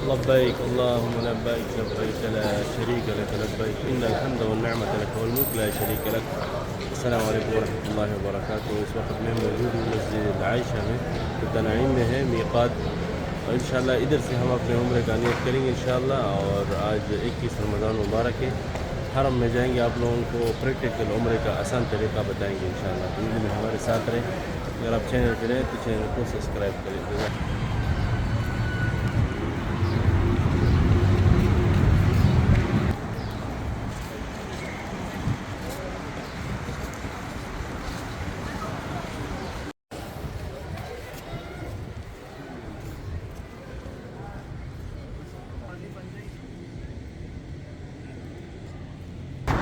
لبيك اللهم لبيك لبيك لا شريك لك لبيك إن الحمد والنعمة لك والملك لا شريك لك. السلام علیکم ورحمۃ اللہ وبرکاتہ. اس وقت میں موجود ہوں مسجد العائشہ میں جو تنعیم میں ہے میقات، اور انشاءاللہ ادھر سے ہم اپنے عمرے کا نیت کریں گے انشاءاللہ. اور آج 21 رمضان مبارک ہے. حرم میں جائیں گے، آپ لوگوں کو پریکٹیکل عمرے کا آسان طریقہ بتائیں گے انشاءاللہ. ویڈیو میں ہمارے ساتھ رہیں. اگر آپ چینل پہ رہیں تو چینل کو سبسکرائب کریں.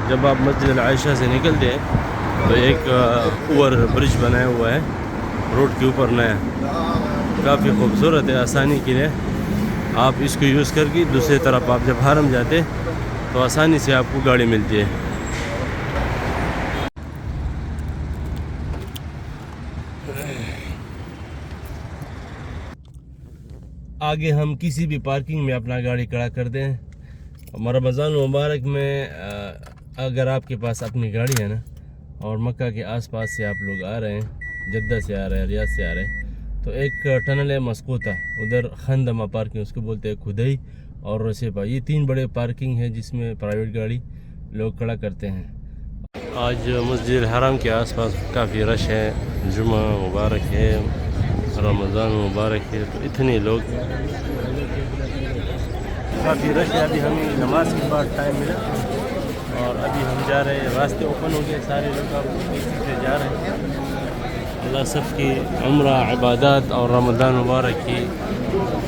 جب آپ مسجد العائشہ سے نکلتے ہیں تو ایک اوور برج بنایا ہوا ہے روڈ کے اوپر نیا، کافی خوبصورت ہے. آسانی کے لیے آپ اس کو یوز کر کے دوسری طرف آپ جب حرم جاتے تو آسانی سے آپ کو گاڑی ملتی ہے. آگے ہم کسی بھی پارکنگ میں اپنا گاڑی کھڑا کر دیں. رمضان مبارک میں اگر آپ کے پاس اپنی گاڑی ہے نا، اور مکہ کے آس پاس سے آپ لوگ آ رہے ہیں، جدہ سے آ رہے ہیں، ریاض سے آ رہے ہیں، تو ایک ٹنل ہے مسکوطہ، ادھر خندمہ پارکنگ اس کو بولتے ہیں، خدئی اور رسیپا. یہ 3 بڑے پارکنگ ہیں جس میں پرائیویٹ گاڑی لوگ کھڑا کرتے ہیں. آج مسجد الحرام کے آس پاس کافی رش ہے. جمعہ مبارک ہے، رمضان مبارک ہے، تو اتنے لوگ کافی رش ہے. ابھی ہمیں نماز کے بعد ٹائم ملا اور ابھی ہم جا رہے ہیں. راستے اوپن ہو گئے، سارے لوگ آپ اسی سے جا رہے ہیں. اللہ سب کی عمرہ، عبادات اور رمضان مبارک کی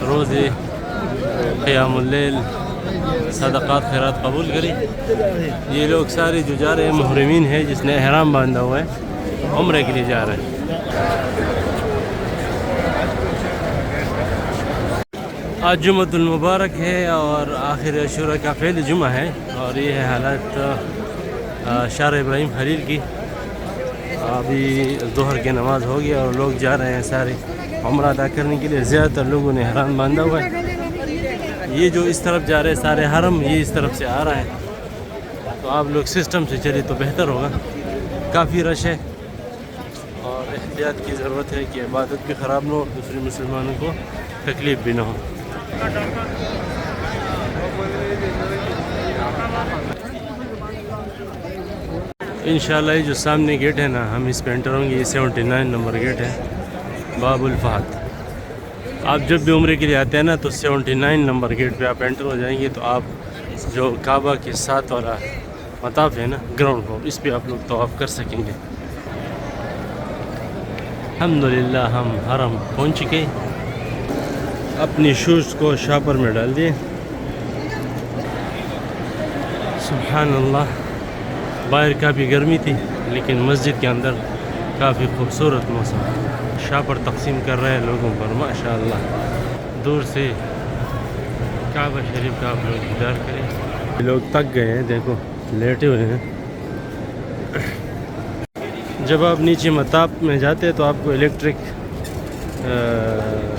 روزے، قیام اللیل، صدقات خیرات قبول کرے. یہ لوگ سارے جو جا رہے ہیں محرمین ہیں، جس نے احرام باندھا ہوا ہے، عمرے کے لیے جا رہے ہیں. آج جمعۃ المبارک ہے اور آخر عاشوراء کا پہلی جمعہ ہے، اور یہ ہے حالت شارع ابراہیم خلیل کی. ابھی ظہر کی نماز ہو گئی اور لوگ جا رہے ہیں سارے عمرہ ادا کرنے کے لیے. زیادہ تر لوگوں نے احرام باندھا ہوا ہے. یہ جو اس طرف جا رہے ہیں سارے حرم، یہ اس طرف سے آ رہا ہے، تو آپ لوگ سسٹم سے چلے تو بہتر ہوگا. کافی رش ہے اور احتیاط کی ضرورت ہے کہ عبادت بھی خراب نہ ہو اور دوسرے مسلمانوں کو تکلیف بھی نہ ہو. انشاءاللہ یہ جو سامنے گیٹ ہے نا، ہم اس پہ انٹر ہوں گے. یہ 79 نمبر گیٹ ہے، باب الفہد. آپ جب بھی عمرے کے لیے آتے ہیں نا تو 79 نمبر گیٹ پہ آپ انٹر ہو جائیں گے، تو آپ جو کعبہ کے ساتھ والا مطاف ہے نا، گراؤنڈ فلور، اس پہ آپ لوگ طواف کر سکیں گے. الحمدللہ ہم حرم پہنچ چکے. اپنی شوز کو شاپر میں ڈال دیے. سبحان اللہ، باہر کافی گرمی تھی لیکن مسجد کے اندر کافی خوبصورت موسم. شاپر تقسیم کر رہے ہیں لوگوں پر، ماشاءاللہ. دور سے کعبہ شریف کا آپ لوگ دیدار کریں. لوگ تک گئے ہیں، دیکھو لیٹے ہوئے ہیں. جب آپ نیچے مطاف میں جاتے ہیں تو آپ کو الیکٹرک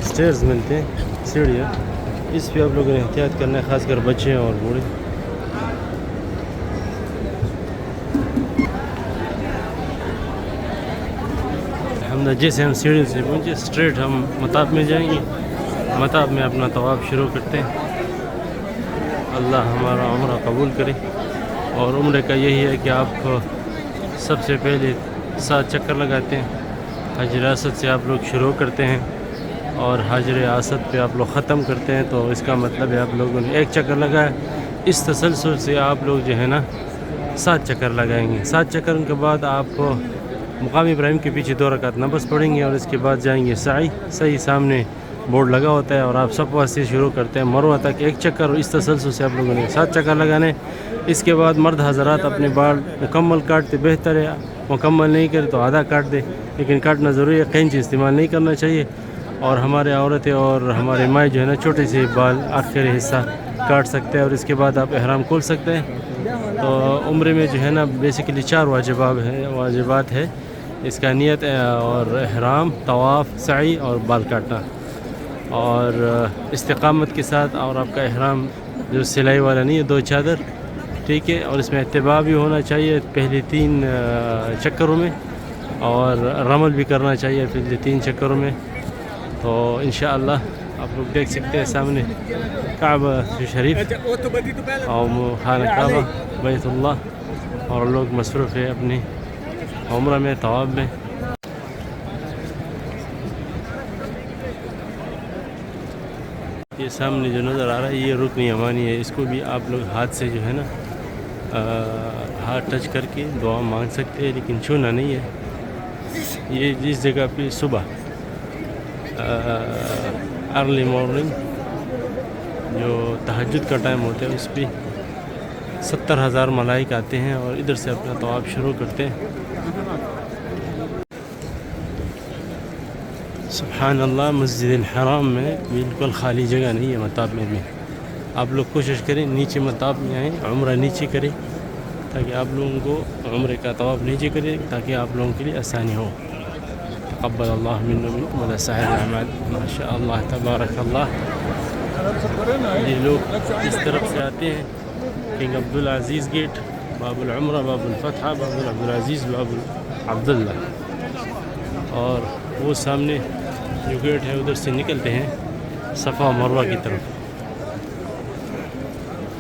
سٹیئرز ملتے ہیں، سیڑھیاں. اس پہ آپ لوگوں نے احتیاط کرنا ہے، خاص کر بچے اور بوڑھے. جیسے ہم سیڑھی سے پہنچے، اسٹریٹ ہم مطاف میں جائیں گے. مطاف میں اپنا طواف شروع کرتے ہیں. اللہ ہمارا عمرہ قبول کرے. اور عمرے کا یہی ہے کہ آپ سب سے پہلے 7 چکر لگاتے ہیں. حجر اسود سے آپ لوگ شروع کرتے ہیں اور حجر اسود پہ آپ لوگ ختم کرتے ہیں. تو اس کا مطلب ہے آپ لوگوں نے 1 چکر لگایا. اس تسلسل سے آپ لوگ جو ہے نا 7 چکر لگائیں گے. 7 چکر کے بعد آپ مقام ابراہیم کے پیچھے 2 رکعت نماز پڑھیں گے، اور اس کے بعد جائیں گے سعی. صحیح سامنے بورڈ لگا ہوتا ہے، اور آپ صفا سے شروع کرتے ہیں مروہ تک 1 چکر. اور اس تسلسل سے آپ لوگوں نے 7 چکر لگانے. اس کے بعد مرد حضرات اپنے بال مکمل کاٹتے بہتر ہے. مکمل نہیں کرے تو آدھا کاٹ دے، لیکن کاٹنا ضروری ہے. قینچی استعمال نہیں کرنا چاہیے. اور ہمارے عورتیں اور ہمارے مائیں جو ہے نا چھوٹے سے بال آخری حصہ کاٹ سکتے ہیں، اور اس کے بعد آپ احرام کھول سکتے ہیں. تو عمرے میں جو ہے نا بیسیکلی 4 واجبات ہے. اس کا نیت اور احرام، طواف، سعی اور بال کاٹنا. اور استقامت کے ساتھ، اور آپ کا احرام جو سلائی والا نہیں ہے، 2 چادر، ٹھیک ہے، اور اس میں اتباع بھی ہونا چاہیے پہلے 3 چکروں میں، اور رمل بھی کرنا چاہیے پہلے 3 چکروں میں. تو انشاءاللہ آپ لوگ دیکھ سکتے ہیں سامنے کعبہ شریف اور خانہ کعبہ بیت اللہ، اور لوگ مصروف ہے اپنی عمرہ میں، طواف میں. یہ سامنے جو نظر آ رہا ہے یہ رکن یمانی ہے، اس کو بھی آپ لوگ ہاتھ سے جو ہے نا ہاتھ ٹچ کر کے دعا مانگ سکتے ہیں، لیکن چھونا نہیں ہے. یہ جس جگہ پہ صبح ارلی مارننگ جو تہجد کا ٹائم ہوتا ہے، اس پہ 70,000 ملائک آتے ہیں اور ادھر سے اپنا طواف شروع کرتے ہیں. سبحان اللہ، مسجد الحرام میں بالکل خالی جگہ نہیں ہے مطاف میں. آپ لوگ کوشش کریں نیچے مطاف میں آئیں، عمرہ نیچے کریں تاکہ آپ لوگوں کو عمرے کا طواف نیچے کریں تاکہ آپ لوگوں کے لیے آسانی ہو. تقبل اللہ منا منکم وسائر الاعمال. ماشاء اللہ تبارک اللہ. یہ لوگ اس طرف سے آتے ہیں، کنگ عبدالعزیز گیٹ، باب العمرہ، باب الفتح، باب عبدالعزیز، باب عبداللہ، اور وہ سامنے جو گیٹ ہے ادھر سے نکلتے ہیں صفا مروہ کی طرف.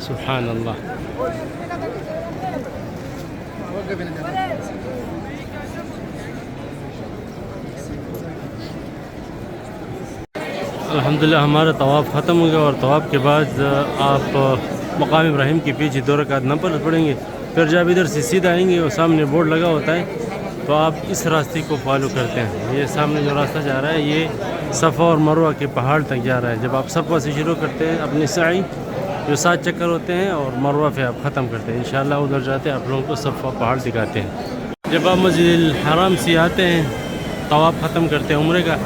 سبحان اللہ. الحمدللہ ہمارا طواف ختم ہو گیا، اور طواف کے بعد آپ مقام ابراہیم کے پیچھے 2 رکعت نفل پڑھیں گے. پھر جب ادھر سے سیدھا آئیں گے اور سامنے بورڈ لگا ہوتا ہے تو آپ اس راستے کو فالو کرتے ہیں. یہ سامنے جو راستہ جا رہا ہے یہ صفا اور مروہ کے پہاڑ تک جا رہا ہے. جب آپ صفا سے شروع کرتے ہیں اپنی سعی جو 7 چکر ہوتے ہیں، اور مروہ پہ آپ ختم کرتے ہیں. انشاءاللہ ادھر جاتے ہیں آپ لوگوں کو صفا پہاڑ دکھاتے ہیں. جب آپ مسجد الحرام سے آتے ہیں، طواف ختم کرتے ہیں عمرے کا،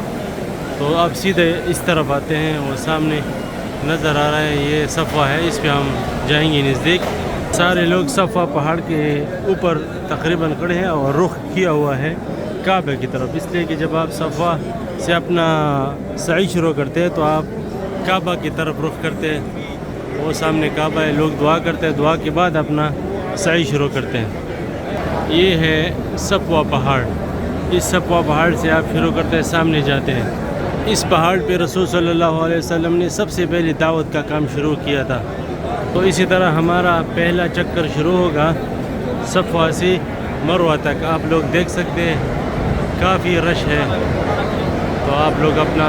تو آپ سیدھے اس طرف آتے ہیں اور سامنے نظر آ رہا ہے یہ صفا ہے، اس پہ ہم جائیں گے نزدیک. سارے لوگ صفا پہاڑ کے اوپر تقریباً کھڑے ہیں اور رخ کیا ہوا ہے کعبہ کی طرف، اس لیے کہ جب آپ صفا سے اپنا سعی شروع کرتے ہیں تو آپ کعبہ کی طرف رخ کرتے ہیں. وہ سامنے کعبہ ہے، لوگ دعا کرتے ہیں، دعا کے بعد اپنا سعی شروع کرتے ہیں. یہ ہے صفا پہاڑ. اس صفا پہاڑ سے آپ شروع کرتے ہیں، سامنے جاتے ہیں. اس پہاڑ پہ رسول صلی اللہ علیہ وسلم نے سب سے پہلے دعوت کا کام شروع کیا تھا. تو اسی طرح ہمارا پہلا چکر شروع ہوگا صفا سے مروہ تک. آپ لوگ دیکھ سکتے ہیں کافی رش ہے، تو آپ لوگ اپنا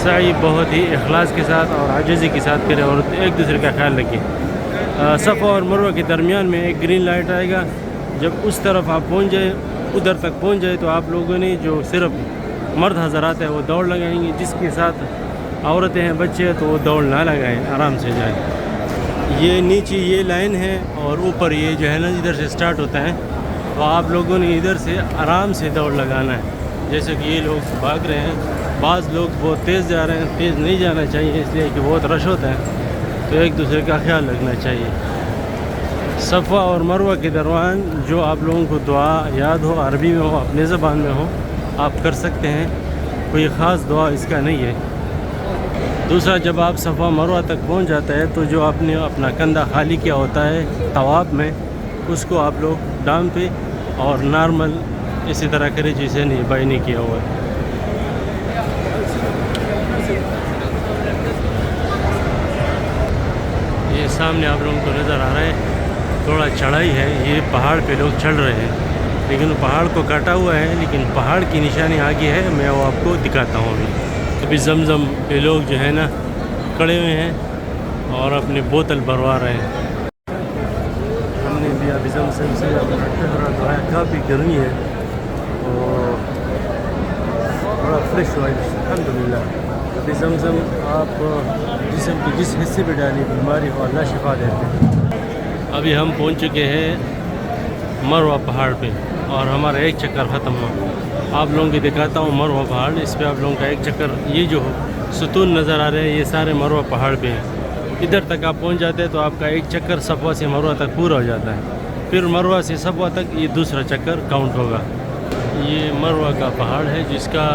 سعی بہت ہی اخلاص کے ساتھ اور عاجزی کے ساتھ کریں اور ایک دوسرے کا خیال رکھیں. صفا اور مروہ کے درمیان میں ایک گرین لائٹ آئے گا. جب اس طرف آپ پہنچ جائیں، ادھر تک پہنچ جائے، تو آپ لوگوں نے جو صرف مرد حضرات ہیں وہ دوڑ لگائیں گے. جس کے ساتھ عورتیں ہیں، بچے ہیں، تو وہ دوڑ نہ لگائیں، آرام سے جائیں. یہ نیچے یہ لائن ہے اور اوپر یہ جو ہے نا ادھر سے سٹارٹ ہوتا ہے، تو آپ لوگوں نے ادھر سے آرام سے دوڑ لگانا ہے. جیسے کہ یہ لوگ بھاگ رہے ہیں، بعض لوگ بہت تیز جا رہے ہیں. تیز نہیں جانا چاہیے، اس لیے کہ بہت رش ہوتا ہے، تو ایک دوسرے کا خیال رکھنا چاہیے. صفا اور مروہ کے درمیان جو آپ لوگوں کو دعا یاد ہو، عربی میں ہو، اپنے زبان میں ہو، آپ کر سکتے ہیں. کوئی خاص دعا اس کا نہیں ہے. دوسرا، جب آپ صفا مروہ تک پہنچ جاتا ہے تو جو آپ نے اپنا کندھا خالی کیا ہوتا ہے طواف میں، اس کو آپ لوگ ڈام پہ اور نارمل اسی طرح کرے جیسے نہیں بائی نہیں کیا ہوا ہے. یہ سامنے آپ لوگوں کو نظر آ رہا ہے تھوڑا چڑھائی ہے. یہ پہاڑ پہ لوگ چڑھ رہے ہیں، لیکن پہاڑ کو کاٹا ہوا ہے، لیکن پہاڑ کی نشانی آگے ہے. میں وہ آپ کو دکھاتا ہوں. ابھی زمزم پہ لوگ جو ہے نا کھڑے ہوئے ہیں اور اپنی بوتل بھروا رہے ہیں. ہم نے بھی ابھی زمزم سے دعایا. کافی گرمی ہے اور بڑا فریش ہوا ہے الحمدللہ. ابھی زمزم آپ جسم کے جس حصے پہ ڈالی بیماری ہو اللہ شفا دیتے ہیں. ابھی ہم پہنچ چکے ہیں مروہ پہاڑ پہ اور ہمارا ایک چکر ختم ہوا. آپ لوگوں کی دکھاتا ہوں مروہ پہاڑ. اس پہ آپ لوگوں کا ایک چکر، یہ جو ستون نظر آ رہے ہیں یہ سارے مروہ پہاڑ پہ ہیں. ادھر تک آپ پہنچ جاتے ہیں تو آپ کا ایک چکر صفا سے مروہ تک پورا ہو جاتا ہے. پھر مروہ سے صفا تک یہ دوسرا چکر کاؤنٹ ہوگا. یہ مروہ کا پہاڑ ہے جس کا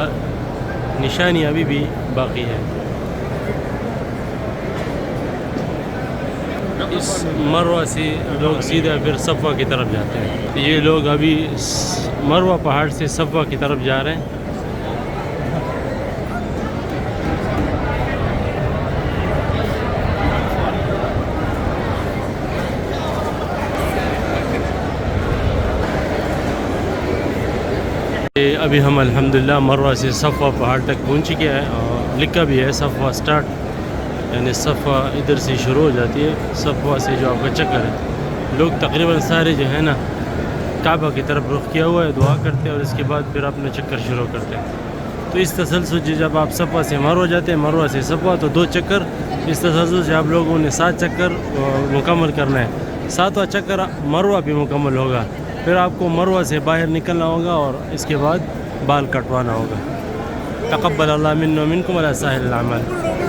نشانی ابھی بھی باقی ہے. اس مروہ سے لوگ سیدھا پھر صفا کی طرف جاتے ہیں. یہ لوگ ابھی مروہ پہاڑ سے صفا کی طرف جا رہے ہیں. ابھی ہم الحمدللہ مروہ سے صفا پہاڑ تک پہنچ چکے ہیں اور لکھا بھی ہے صفا سٹارٹ، یعنی صفا ادھر سے شروع ہو جاتی ہے. صفا سے جو آپ کا چکر ہے، لوگ تقریباً سارے جو ہے نا کعبہ کی طرف رخ کیا ہوا ہے، دعا کرتے ہیں اور اس کے بعد پھر اپنا چکر شروع کرتے ہیں. تو اس تسلسل سے جب آپ صفا سے مروہ جاتے ہیں، مروہ سے صفا تو 2 چکر، اس تسلسل سے آپ لوگوں نے 7 چکر مکمل کرنا ہے. 7واں چکر مروہ بھی مکمل ہوگا. پھر آپ کو مروہ سے باہر نکلنا ہوگا اور اس کے بعد بال کٹوانا ہوگا. تقبل اللہ منا ومنکم ولا ساحل الاعمال.